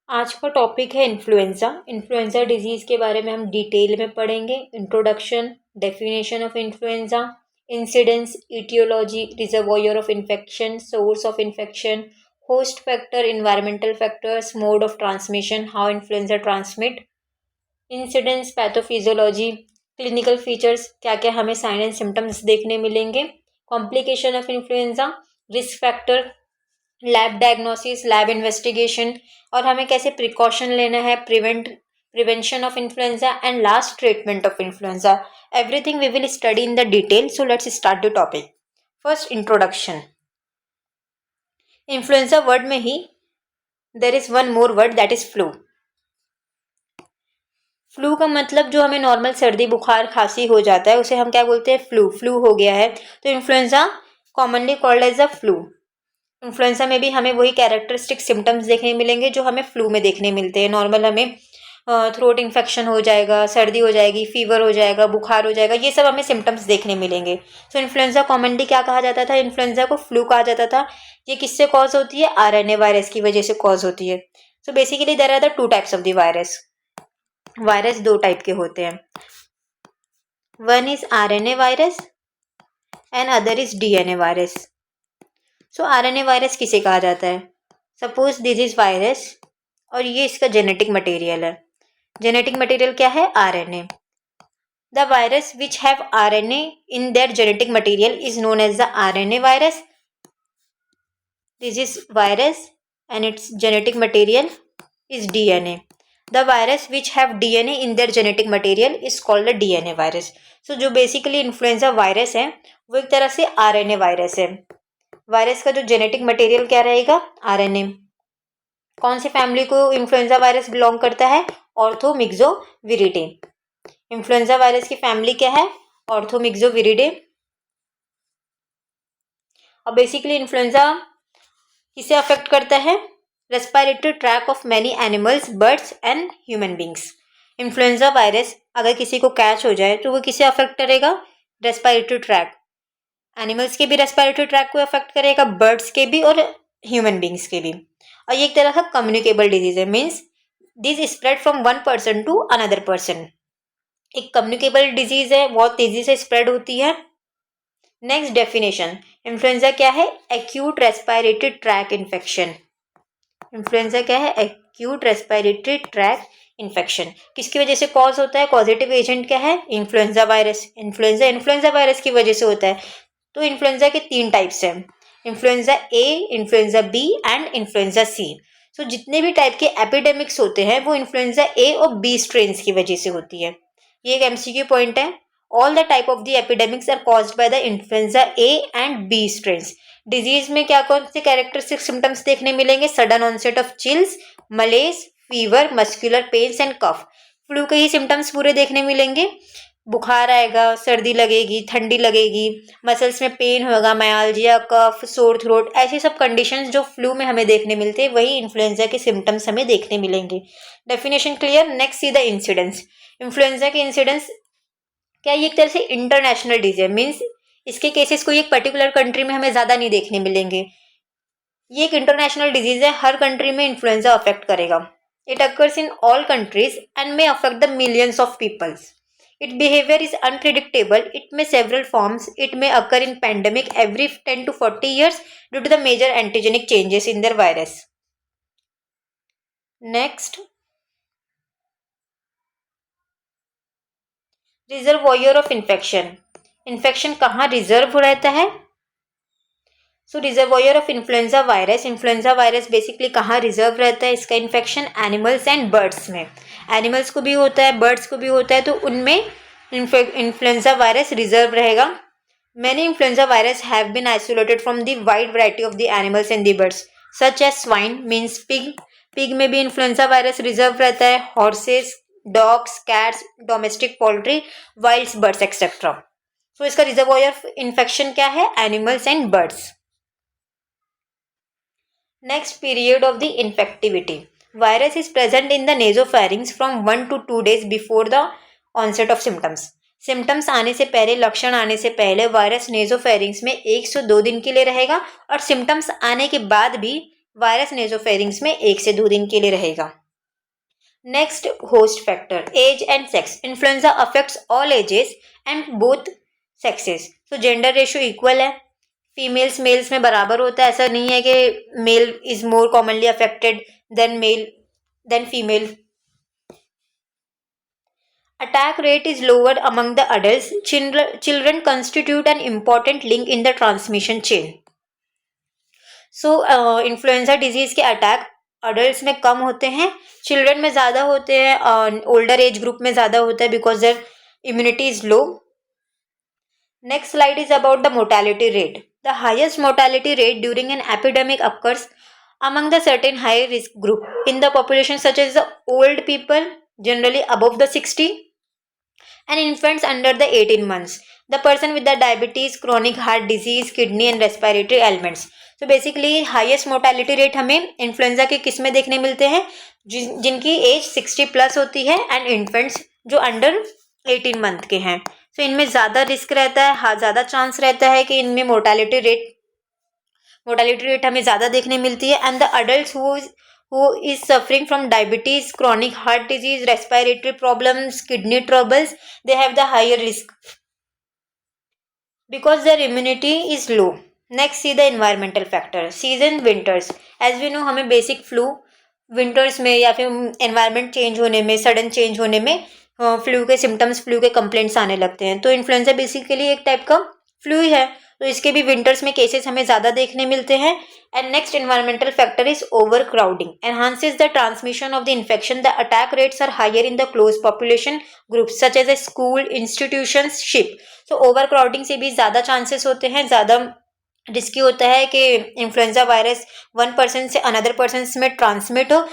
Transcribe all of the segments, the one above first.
आज का टॉपिक है इन्फ्लुएंज़ा। इन्फ्लुएंज़ा डिजीज़ के बारे में हम डिटेल में पढ़ेंगे। Introduction, definition of influenza, incidence, aetiology, reservoir of infection, source of infection, host factor, environmental factors, mode of transmission, how influenza transmit, incidence, pathophysiology, clinical features, क्या क्या हमें साइन एंड सिम्टम्स देखने मिलेंगे, complication of influenza, risk factor, lab diagnosis, lab investigation और हमें कैसे precaution लेना है, prevention of influenza and last treatment of influenza. Everything we will study in the detail. So let's start the topic. First, introduction. Influenza word में ही there is one more word, that is flu. Flu का मतलब जो हमें normal सर्दी बुखार खांसी हो जाता है उसे हम क्या बोलते हैं, फ्लू। फ्लू हो गया है तो influenza commonly called as a flu. Influenza में भी हमें वही कैरेक्टरिस्टिक सिम्टम्स देखने मिलेंगे जो हमें फ्लू में देखने मिलते हैं। नॉर्मल हमें थ्रोट इन्फेक्शन हो जाएगा, सर्दी हो जाएगी, फीवर हो जाएगा, बुखार हो जाएगा, ये सब हमें सिम्टम्स देखने मिलेंगे। सो इन्फ्लुएंजा कॉमनली क्या कहा जाता था, इन्फ्लुएंजा को फ्लू कहा जाता था। ये किससे कॉज होती है, आरएनए वायरस की वजह से कॉज होती है। So basically there are the two types of the virus. Virus दो टाइप के होते हैं, one is RNA virus and other is DNA virus. So RNA virus किसे कहा जाता है, सपोज दिस इज वायरस और ये इसका जेनेटिक मटेरियल है। जेनेटिक मटेरियल क्या है, RNA. The virus which have RNA in their genetic material is known as the RNA virus. This is virus and its genetic material is DNA. The virus which have DNA in their genetic material is called the DNA virus. So जो basically influenza virus है वो एक तरह से RNA virus है। Virus का जो genetic material क्या रहेगा, आरएनए। कौन सी फैमिली को इन्फ्लुएंजा वायरस बिलोंग करता है, ऑर्थोमिक्सोविरिडे। इन्फ्लुएंजा वायरस की फैमिली क्या है, ऑर्थोमिक्सोविरिडे। और बेसिकली इन्फ्लुएंजा किसे अफेक्ट करता है, respiratory tract of many animals, birds and human beings. Influenza virus अगर किसी को कैच हो जाए तो वो किसे अफेक्ट करेगा, रेस्पिरेटरी ट्रैक। एनिमल्स के भी रेस्पिरेटरी ट्रैक को अफेक्ट करेगा, बर्ड्स के भी और ह्यूमन बींग्स के भी। और ये एक तरह का कम्युनिकेबल डिजीज है, means this spread from one person to another person. एक कम्युनिकेबल डिजीज है, बहुत तेजी से स्प्रेड होती है। नेक्स्ट डेफिनेशन, इन्फ्लुएंजा क्या है, acute respiratory tract infection. Influenza क्या है, एक्यूट रेस्पिरेटरी ट्रैक इन्फेक्शन। किसकी वजह से कॉज होता है, पॉजिटिव एजेंट क्या है, इन्फ्लुएंजा वायरस। इन्फ्लुएंजा वायरस की वजह से होता है। तो इन्फ्लुएंजा के तीन टाइप्स हैं, influenza A, influenza B and influenza C. So जितने भी टाइप के एपिडेमिक्स होते हैं वो इन्फ्लुएंजा ए और बी स्ट्रेन्स की वजह से होती है। ये एक एमसीक्यू पॉइंट है। All the type of the epidemics are caused by the influenza A and B strains. Disease में क्या कौन से कैरेक्टरिस्टिक सिम्टम्स देखने मिलेंगे, sudden onset of chills, malaise, fever, muscular pains and cough. Flu के ही symptoms पूरे देखने मिलेंगे, बुखार आएगा, सर्दी लगेगी, ठंडी लगेगी, मसल्स में पेन होगा, मायालजिया, कफ, सोर थ्रोट, ऐसी सब कंडीशंस जो फ्लू में हमें देखने मिलते हैं वही इन्फ्लुएंजा के सिम्टम्स हमें देखने मिलेंगे। Definition clear. Next see the incidence. Influenza के इंसिडेंस क्या, ये एक तरह से इंटरनेशनल डिजीज है, मीन्स इसके केसेस कोई एक पर्टिकुलर कंट्री में हमें ज़्यादा नहीं देखने मिलेंगे। ये एक इंटरनेशनल डिजीज है, हर कंट्री में इन्फ्लुएंजा अफेक्ट करेगा। It occurs in all countries and may affect the millions of peoples. Its behavior is unpredictable. It may several forms. It may occur in pandemic every 10 to 40 years due to the major antigenic changes in their virus. Next, reservoir of infection. Infection कहाँ reserve रहता है? So reservoir of influenza virus basically कहाँ reserve रहता है, इसका infection animals and birds में। Animals को भी होता है, बर्ड्स को भी होता है, तो उनमें इन्फ्लुएंजा वायरस रिजर्व रहेगा। Many influenza virus have been isolated from the wide variety of the animals and the birds, such as swine means pig. Pig में भी इन्फ्लुएंजा वायरस रिजर्व रहता है, horses, dogs, cats, domestic poultry, wild birds etcetera. So इसका reservoir of infection क्या है, animals and birds. Next, period of the infectivity. Virus is present in the nasopharynx from 1 to 2 days before the onset of symptoms. Symptoms आने से पहले, लक्षण आने से पहले वायरस नेजोफेरिंग्स में 1 से 2 दिन के लिए रहेगा और सिम्टम्स आने के बाद भी वायरस नेजोफेरिंग्स में 1 से 2 दिन के लिए रहेगा। Next, host factor, age and sex. Influenza affects all ages and both sexes. तो जेंडर रेशियो इक्वल है, फीमेल्स मेल्स में बराबर होता है, ऐसा नहीं है कि male is more commonly affected than female. Attack rate is lower among the adults. Children constitute an important link in the transmission chain. So, influenza disease के अटैक अडल्ट में कम होते हैं, चिल्ड्रन में ज़्यादा होते हैं, ओल्डर एज ग्रुप में ज़्यादा होता है because their immunity is low. Next slide is about the mortality rate. The highest mortality rate during an epidemic occurs among the certain high risk group in the population such as the old people, generally above the 60, and infants under the 18 months, the person with the diabetes, chronic heart disease, kidney and respiratory ailments. तो basically highest mortality rate हमें influenza के किस में देखने मिलते हैं, जिनकी as 60 plus होती है, एंड इन्फेंट्स जो अंडर 18 मंथ के हैं। तो इनमें ज़्यादा रिस्क रहता है, हाँ ज़्यादा चांस रहता है कि इनमें मोर्टेलिटी रेट हमें ज़्यादा देखने मिलती है। And the adult who is suffering from diabetes, chronic heart disease, respiratory problems, kidney troubles, they have the higher risk because their immunity is low. Next, see the environmental factor. Season winters. As we know, हमें basic flu winters में या फिर environment change होने में, sudden change होने में flu के symptoms, flu के कंप्लेंट्स आने लगते हैं। तो इन्फ्लुएंजा बेसिकली एक टाइप का फ्लू ही है, तो इसके भी विंटर्स में केसेस हमें ज़्यादा देखने मिलते हैं। And next environmental factor is over crowding enhances the transmission of the infection. The attack rates are higher in the close population groups such as a school, institutions, ship. तो over crowding से भी ज़्यादा chances होते हैं, ज़्यादा risky होता है कि इन्फ्लुएंजा वायरस वन पर्सन से अनदर पर्सन में ट्रांसमिट हो।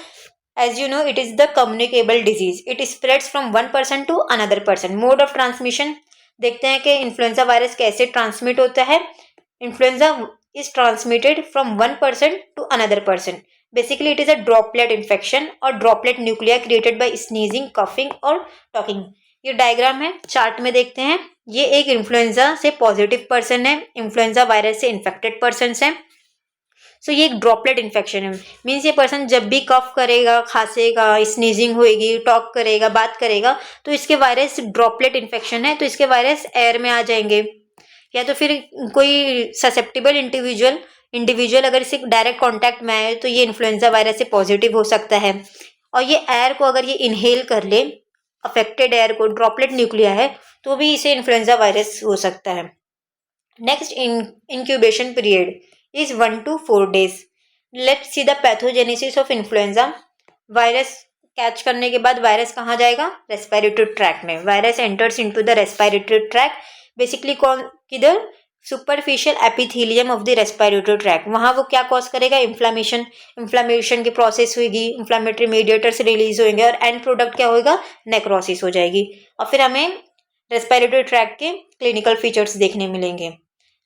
As you know, it is the communicable disease. It spreads from one person to another person. Mode of transmission देखते हैं कि इन्फ्लुएंजा वायरस कैसे ट्रांसमिट होता है। Influenza is transmitted from one person to another person. Basically it is a droplet infection और droplet nuclei created by sneezing, coughing और talking. ये diagram है, चार्ट में देखते हैं। ये एक इन्फ्लुएंजा से पॉजिटिव पर्सन है, इन्फ्लुएंजा वायरस से इन्फेक्टेड पर्सन है। सो ये एक ड्रॉपलेट इन्फेक्शन है, मीन्स ये पर्सन जब भी कफ करेगा, खांसेगा, स्नीजिंग होएगी, टॉक करेगा, बात करेगा, तो इसके वायरस ड्रॉपलेट इन्फेक्शन है, तो इसके वायरस एयर में आ जाएंगे। या तो फिर कोई ससेप्टेबल इंडिविजुअल अगर इसे डायरेक्ट कॉन्टैक्ट में आए तो ये इन्फ्लुएंजा वायरस से पॉजिटिव हो सकता है। और ये एयर को अगर ये इनहेल कर ले, अफेक्टेड एयर को, ड्रॉपलेट न्यूक्लिया है, तो भी इसे इन्फ्लुएंजा वायरस हो सकता है। Next, incubation period is 1 to 4 days. Let's see the pathogenesis of influenza. Virus catch करने के बाद वायरस कहाँ जाएगा? रेस्पिरेटरी ट्रैक में। Virus enters into the respiratory tract. Basically किधर? Superficial epithelium of the respiratory tract. वहाँ वो क्या कॉज करेगा? इन्फ्लामेशन की प्रोसेस होगी, इन्फ्लामेटरी मीडिएटर्स रिलीज होंगे और एंड प्रोडक्ट क्या होगा? नेक्रोसिस हो जाएगी। और फिर हमें रेस्पिरेटरी ट्रैक के क्लिनिकल फीचर्स देखने मिलेंगे।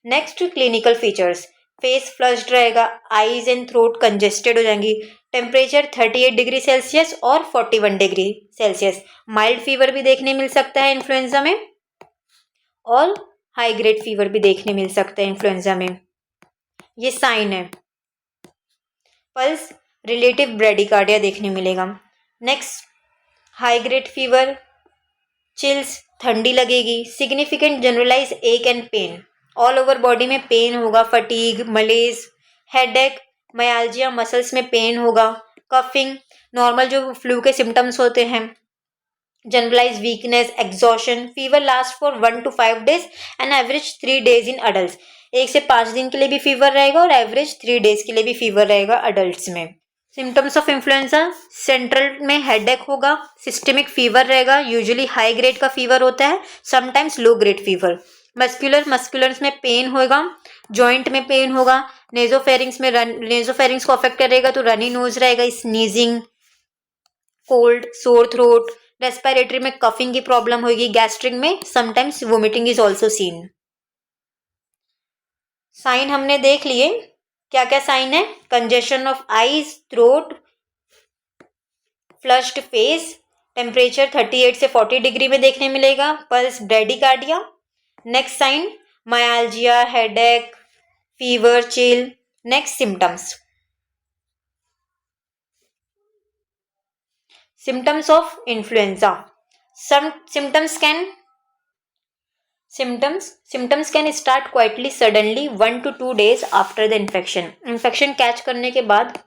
Next, clinical features. Face flushed रहेगा, आईज एंड थ्रोट कंजेस्टेड हो जाएंगी, टेम्परेचर 38 डिग्री सेल्सियस और 41 डिग्री सेल्सियस। माइल्ड फीवर भी देखने मिल सकता है इन्फ्लुएंजा में, और हाई ग्रेड फीवर भी देखने मिल सकता है इन्फ्लुएंजा में। ये साइन है। पल्स, रिलेटिव ब्रेडिकार्डिया देखने मिलेगा। Next, high grade fever, chills, ठंडी लगेगी, significant generalise ache and pain, all over body में पेन होगा, fatigue, malaise, headache, myalgia, muscles में पेन होगा, कफिंग, नॉर्मल जो फ्लू के सिम्टम्स होते हैं, generalise weakness, exhaustion, fever last for 1 to 5 days and average 3 days in adult. 1 से 5 दिन के लिए भी फीवर रहेगा और एवरेज 3 days के लिए भी फीवर रहेगा अडल्ट में। सिम्टम्स ऑफ इन्फ्लुएंजा, सेंट्रल में हेडेक होगा, सिस्टमिक फीवर रहेगा, यूजुअली हाई ग्रेड का फीवर होता है, समटाइम्स लो ग्रेड फीवर। मस्कुलर्स में पेन होगा, जॉइंट में पेन होगा, नेजोफेरिंग्स को अफेक्ट करेगा तो रनी नोज रहेगा, sneezing, cold, sore throat, respiratory में कफिंग की प्रॉब्लम होगी, गैस्ट्रिक में sometimes vomiting is also seen. Sign हमने देख लिए, क्या क्या साइन है? Congestion of eyes, throat, flushed face, temperature 38 से 40 डिग्री में देखने मिलेगा, pulse, bradycardia. Next sign, myalgia, headache, fever, chill. Next, symptoms. Symptoms of influenza. Some symptoms can start quietly suddenly 1 to 2 days after the infection. Infection catch करने के बाद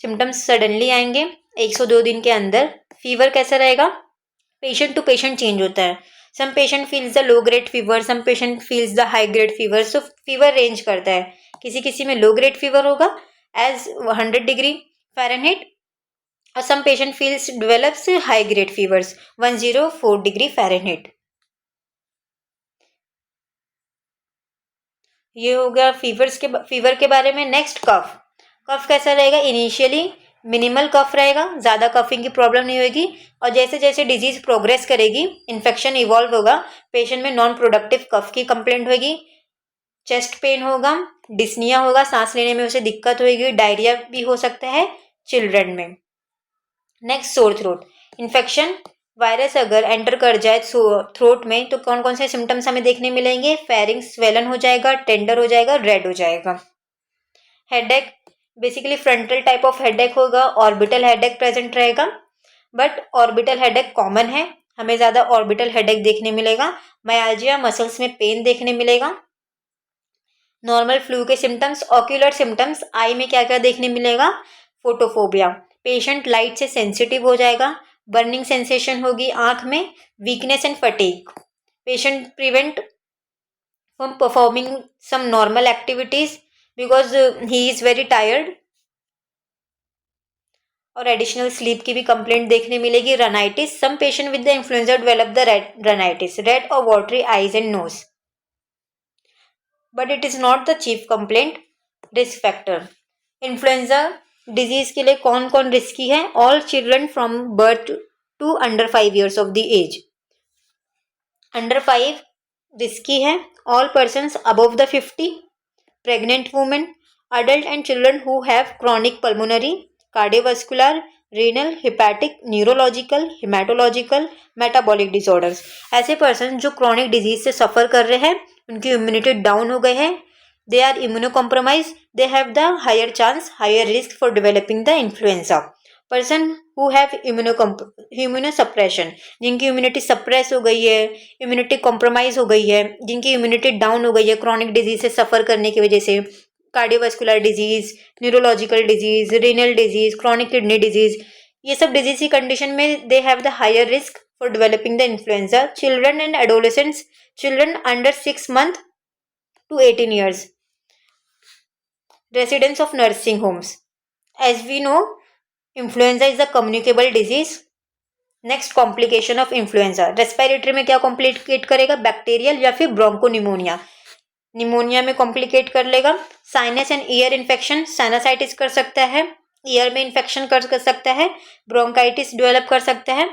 symptoms suddenly आएंगे 102 दिन के अंदर. फीवर कैसा रहेगा? पेशेंट टू पेशेंट चेंज होता है. Some patient feels the low grade fever, some patient feels the high grade fever. So fever range करता है. किसी किसी में लो ग्रेड फीवर होगा एज 100 डिग्री फ़ारेनहाइट और some patient feels develops high grade fevers 104 degree Fahrenheit. ये हो गया फीवर के बारे में. नेक्स्ट कफ कैसा रहेगा? इनिशियली मिनिमल कफ रहेगा, ज़्यादा कफिंग की प्रॉब्लम नहीं होगी. और जैसे जैसे डिजीज प्रोग्रेस करेगी, इन्फेक्शन इवॉल्व होगा, पेशेंट में नॉन प्रोडक्टिव कफ की कंप्लेंट होगी, चेस्ट पेन होगा, डिस्निया होगा, सांस लेने में उसे दिक्कत होगी, डायरिया भी हो सकता है चिल्ड्रन में. Next sore throat. Infection virus अगर एंटर कर जाए थ्रोट में तो कौन कौन से सिम्टम्स हमें देखने मिलेंगे? फेरिंग्स स्वेलन हो जाएगा, टेंडर हो जाएगा, रेड हो जाएगा. Headache basically frontal type of headache होगा, ऑर्बिटल हेडेक प्रेजेंट रहेगा, बट ऑर्बिटल हेडेक कॉमन है, हमें ज़्यादा ऑर्बिटल हेडेक देखने मिलेगा. मायाल्जिया मसल्स में पेन देखने मिलेगा. नॉर्मल फ्लू के सिम्टम्स. ऑक्यूलर सिम्टम्स आई में क्या क्या देखने मिलेगा? फोटोफोबिया, पेशेंट लाइट से सेंसिटिव हो जाएगा, बर्निंग सेंसेशन होगी आंख में, weakness and fatigue. Patient prevent from performing some normal activities because he is very tired. और एडिशनल स्लीप की भी कंप्लेंट देखने मिलेगी. Rhinitis. Some patient with the influenza develop the rhinitis, red और watery eyes and nose, but it is not the chief complaint. Risk factor. Influenza disease के लिए कौन कौन रिस्की है? All children from birth to under 5 years of the age. Under 5 risky है. All persons above the 50, pregnant women, adult and children who have chronic pulmonary, cardiovascular, renal, hepatic, neurological, hematological, metabolic disorders. ऐसे person जो chronic disease से सफ़र कर रहे हैं, उनकी immunity down हो गई है, they are immunocompromised, they have the higher chance, higher risk for developing the influenza. Person who have immunosuppression, जिनकी इम्यूनिटी सप्रेस हो गई है, इम्यूनिटी कॉम्प्रोमाइज हो गई है, जिनकी इम्यूनिटी डाउन हो गई है क्रॉनिक डिजीज से सफ़र करने की वजह से, cardiovascular disease, neurological disease, renal disease, chronic kidney disease, ये सब डिजीज की कंडीशन में they have the higher risk for developing the influenza. Children and adolescents, children under 6 months to 18 years, residents of nursing homes. As we know, influenza is a communicable disease. Next complication of influenza. Respiratory में क्या complicate करेगा? Bacterial या फिर ब्रोंकोनिमोनिया. Pneumonia में complicate कर लेगा. Sinus and ear infection, sinusitis कर सकता है, ईयर में इन्फेक्शन कर सकता है, ब्रोंकाइटिस डेवलप कर सकता है.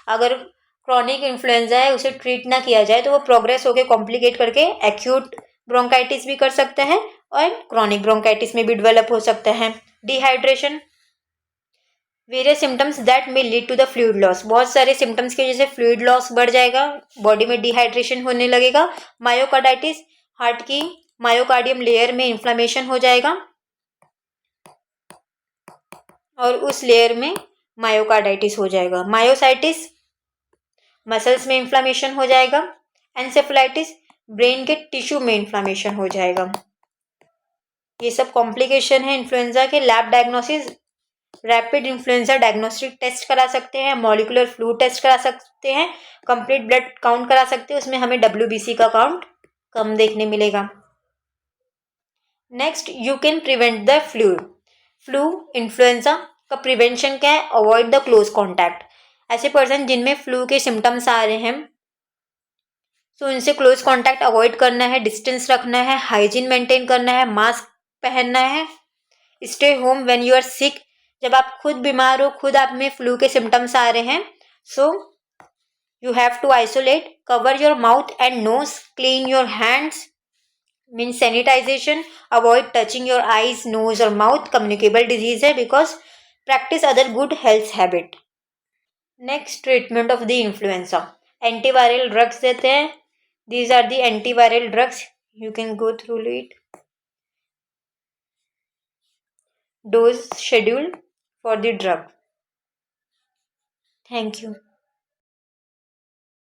अगर क्रॉनिक इन्फ्लुएंजा है उसे ट्रीट ना किया जाए तो वो प्रोग्रेस होकर कॉम्प्लिकेट करके एक्यूट ब्रोंकाइटिस भी कर सकता है और क्रॉनिक ब्रोंकाइटिस में भी डेवलप हो सकता है. Dehydration. Various symptoms that may lead to the fluid loss. बहुत सारे सिम्टम्स की वजह से फ्लूइड लॉस बढ़ जाएगा, बॉडी में डिहाइड्रेशन होने लगेगा. मायोकार्डाइटिस, हार्ट की मायोकार्डियम लेयर में इन्फ्लामेशन हो जाएगा और उस लेयर में मायोकार्डाइटिस हो जाएगा. मायोसाइटिस, मसल्स में इन्फ्लामेशन हो जाएगा. एंसेफेलाइटिस, ब्रेन के टिश्यू में इन्फ्लामेशन हो जाएगा. ये सब कॉम्प्लिकेशन है इन्फ्लुएंजा के. Lab diagnosis, rapid influenza diagnostic test करा सकते हैं, मॉलिकुलर फ्लू टेस्ट करा सकते हैं, कंप्लीट ब्लड काउंट करा सकते हैं, उसमें हमें WBC का काउंट कम देखने मिलेगा. Next, you can prevent the flu. Influenza का प्रिवेंशन क्या है? Avoid the close contact. ऐसे पर्सन जिनमें फ्लू के सिम्टम्स आ रहे हैं तो उनसे क्लोज कॉन्टैक्ट अवॉइड करना है, डिस्टेंस रखना है, हाइजीन मेंटेन करना है, मास्क पहनना है. Stay home when you are sick. जब आप खुद बीमार हो, खुद आप में फ्लू के सिम्टम्स आ रहे हैं, so you have to isolate. Cover your mouth and nose, clean your hands, means sanitization. Avoid touching your eyes, nose और माउथ. कम्युनिकेबल डिजीज है because practice other good health habit. Next, treatment of the influenza. Antiviral drugs देते हैं. These are the antiviral drugs, you can go through it. Dose schedule for the drug. Thank you.